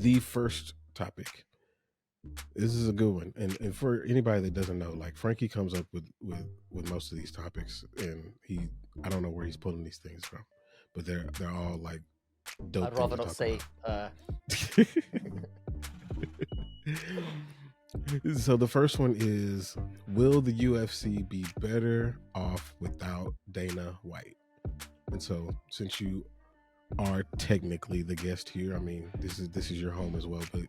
the first topic. This is a good one, and for anybody that doesn't know, like Frankie comes up with most of these topics, and I don't know where he's pulling these things from, but they're all like dope I'd things rather to not talk say. about. So the first one is: will the UFC be better off without Dana White? And so, since you are technically the guest here, I mean, this is your home as well, but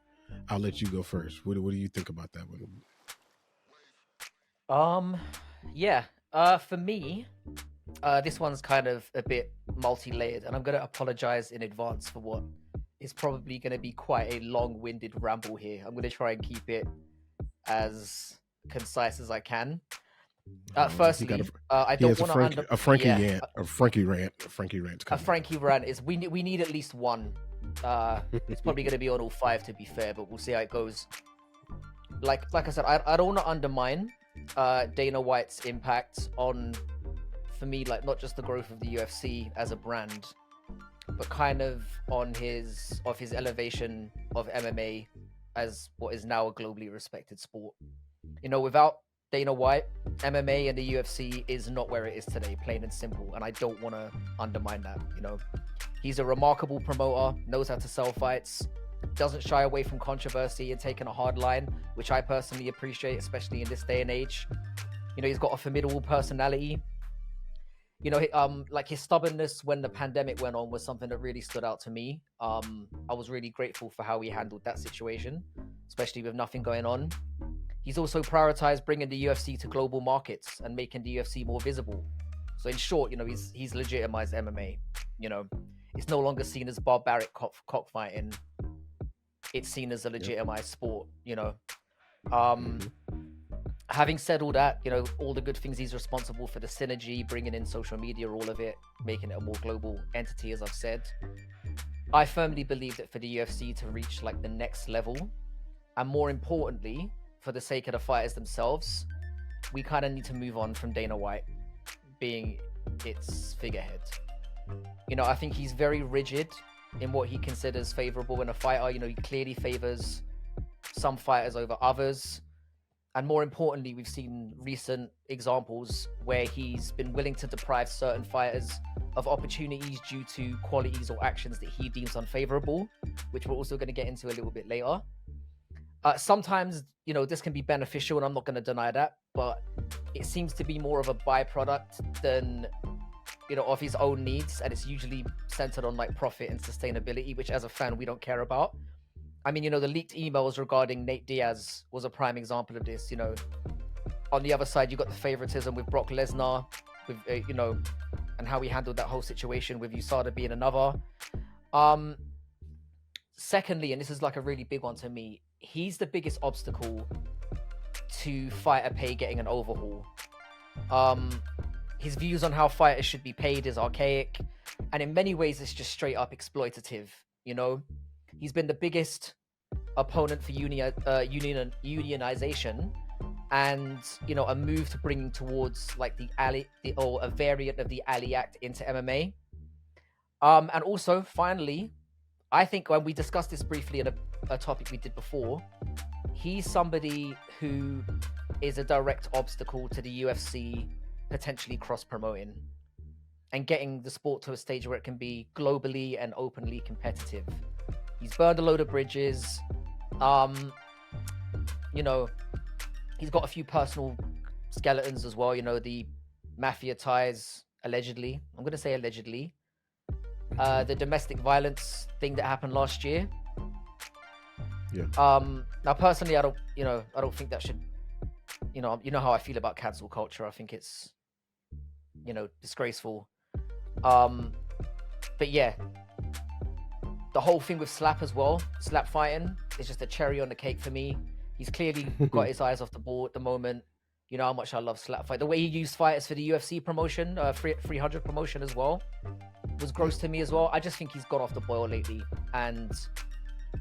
I'll let you go first. What do you think about that one? Yeah. For me, this one's kind of a bit multi-layered, and I'm gonna apologize in advance for what is probably gonna be quite a long-winded ramble here. I'm gonna try and keep it as concise as I can. He got Firstly, I he don't has want to A Frankie yeah, rant, a Frankie rant, a Frankie rant's a coming. Frankie rant is we need at least one. It's probably going to be on all five to be fair, but we'll see how it goes. Like I said, I don't want to undermine Dana White's impact on, for me, like not just the growth of the UFC as a brand, but kind of on his elevation of MMA as what is now a globally respected sport. Without Dana White, MMA and the UFC is not where it is today, plain and simple. And I don't want to undermine that. He's a remarkable promoter, knows how to sell fights, doesn't shy away from controversy and taking a hard line, which I personally appreciate, especially in this day and age. He's got a formidable personality. Like his stubbornness when the pandemic went on was something that really stood out to me. I was really grateful for how he handled that situation, especially with nothing going on. He's also prioritized bringing the UFC to global markets and making the UFC more visible. So in short, he's legitimized MMA. It's no longer seen as barbaric cockfighting. It's seen as a legitimized sport. Having said all that, all the good things he's responsible for, the synergy, bringing in social media, all of it, making it a more global entity, as I've said. I firmly believe that for the UFC to reach like the next level, and more importantly, for the sake of the fighters themselves, we kind of need to move on from Dana White being its figurehead. I think he's very rigid in what he considers favorable in a fighter. He clearly favors some fighters over others. And more importantly, we've seen recent examples where he's been willing to deprive certain fighters of opportunities due to qualities or actions that he deems unfavorable, which we're also going to get into a little bit later. Sometimes, this can be beneficial, and I'm not going to deny that, but it seems to be more of a byproduct than, of his own needs, and it's usually centered on like profit and sustainability, which as a fan, we don't care about. I mean, the leaked emails regarding Nate Diaz was a prime example of this. On the other side, you got the favoritism with Brock Lesnar, with and how he handled that whole situation with USADA being another. Secondly, and this is like a really big one to me, he's the biggest obstacle to fighter pay getting an overhaul. His views on how fighters should be paid is archaic, and in many ways, it's just straight up exploitative. He's been the biggest opponent for unionization, and a move to bringing towards like or a variant of the Ali Act into MMA. And also, finally, I think when we discussed this briefly in a topic we did before, he's somebody who is a direct obstacle to the UFC potentially cross-promoting and getting the sport to a stage where it can be globally and openly competitive. He's burned a load of bridges. He's got a few personal skeletons as well. The mafia ties, allegedly. I'm going to say allegedly. The domestic violence thing that happened last year. Yeah. Now, personally, I don't think that should. You know how I feel about cancel culture. I think it's, disgraceful. But yeah. The whole thing with slap as well, slap fighting, is just a cherry on the cake for me. He's clearly got his eyes off the ball at the moment. You know how much I love slap fight. The way he used fighters for the UFC promotion, 300 promotion as well, was gross to me as well. I just think he's gone off the boil lately, and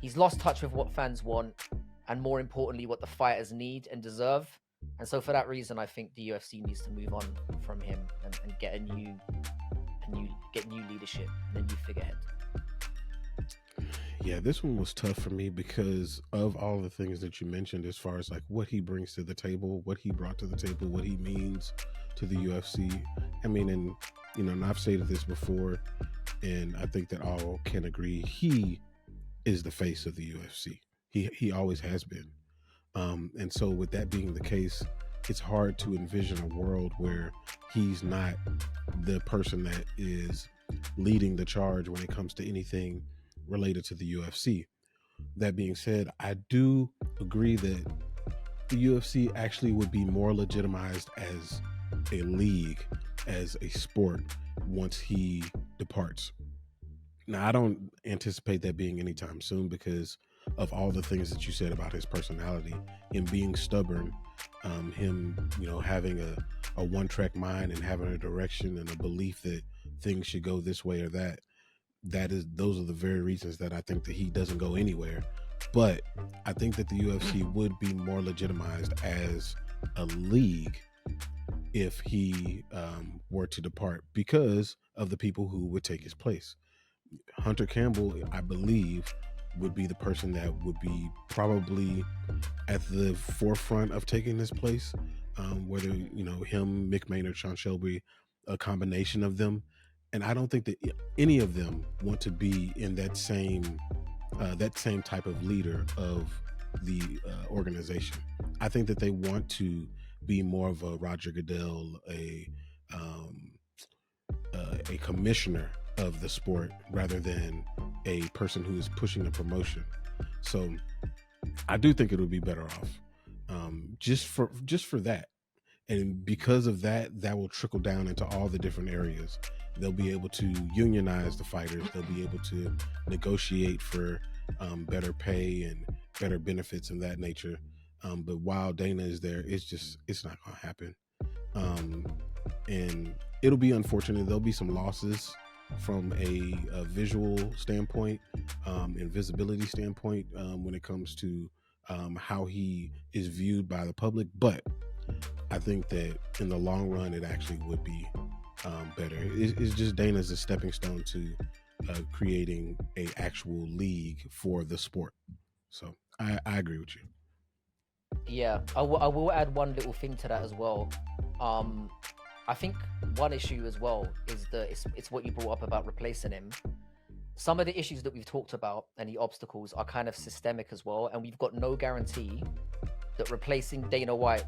he's lost touch with what fans want, and more importantly, what the fighters need and deserve. And so for that reason, I think the UFC needs to move on from him and get new leadership and a new figurehead. Yeah, this one was tough for me because of all the things that you mentioned, as far as like what he brings to the table, what he brought to the table, what he means to the UFC. I mean, and and I've stated this before, and I think that all can agree he is the face of the UFC. He always has been. And so, with that being the case, it's hard to envision a world where he's not the person that is leading the charge when it comes to anything related to the UFC. That being said, I do agree that the UFC actually would be more legitimized as a league, as a sport, once he departs. Now, I don't anticipate that being anytime soon because of all the things that you said about his personality, him being stubborn, him, having a one-track mind and having a direction and a belief that things should go this way or that. Those are the very reasons that I think that he doesn't go anywhere. But I think that the UFC would be more legitimized as a league if he were to depart because of the people who would take his place. Hunter Campbell, I believe, would be the person that would be probably at the forefront of taking this place. Whether him, Mick Maynard, Sean Shelby, a combination of them, and I don't think that any of them want to be in that same type of leader of the organization. I think that they want to be more of a Roger Goodell, um, a commissioner of the sport rather than a person who is pushing the promotion. So I do think it would be better off, just for that, and because of that, that will trickle down into all the different areas. They'll be able to unionize the fighters. They'll be able to negotiate for better pay and better benefits of that nature. But while Dana is there, it's not going to happen. And it'll be unfortunate. There'll be some losses from a visual standpoint, and visibility standpoint, when it comes to how he is viewed by the public. But I think that in the long run, it actually would be better. It's just Dana's a stepping stone to creating a actual league for the sport. So I agree with you. Yeah, I will add one little thing to that as well. I think one issue as well is that it's what you brought up about replacing him. Some of the issues that we've talked about and the obstacles are kind of systemic as well, and we've got no guarantee that replacing Dana White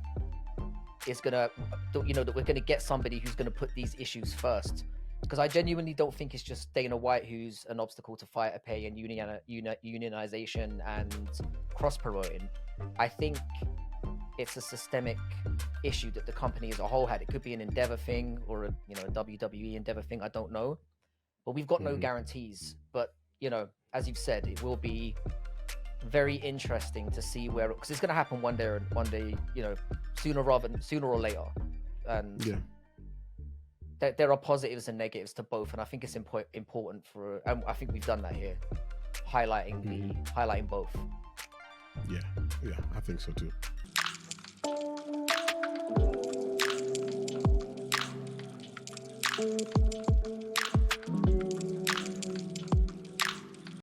is that we're gonna get somebody who's gonna put these issues first. Because I genuinely don't think it's just Dana White who's an obstacle to fighter pay and unionization and cross promoting. I think it's a systemic issue that the company as a whole had. It could be an Endeavor thing or a WWE Endeavor thing. I don't know, but we've got no guarantees. But as you've said, it will be very interesting to see where, because it's going to happen one day, sooner or later. And Yeah. There are positives and negatives to both, and I think it's important for. I think we've done that here, highlighting both. Yeah, I think so too.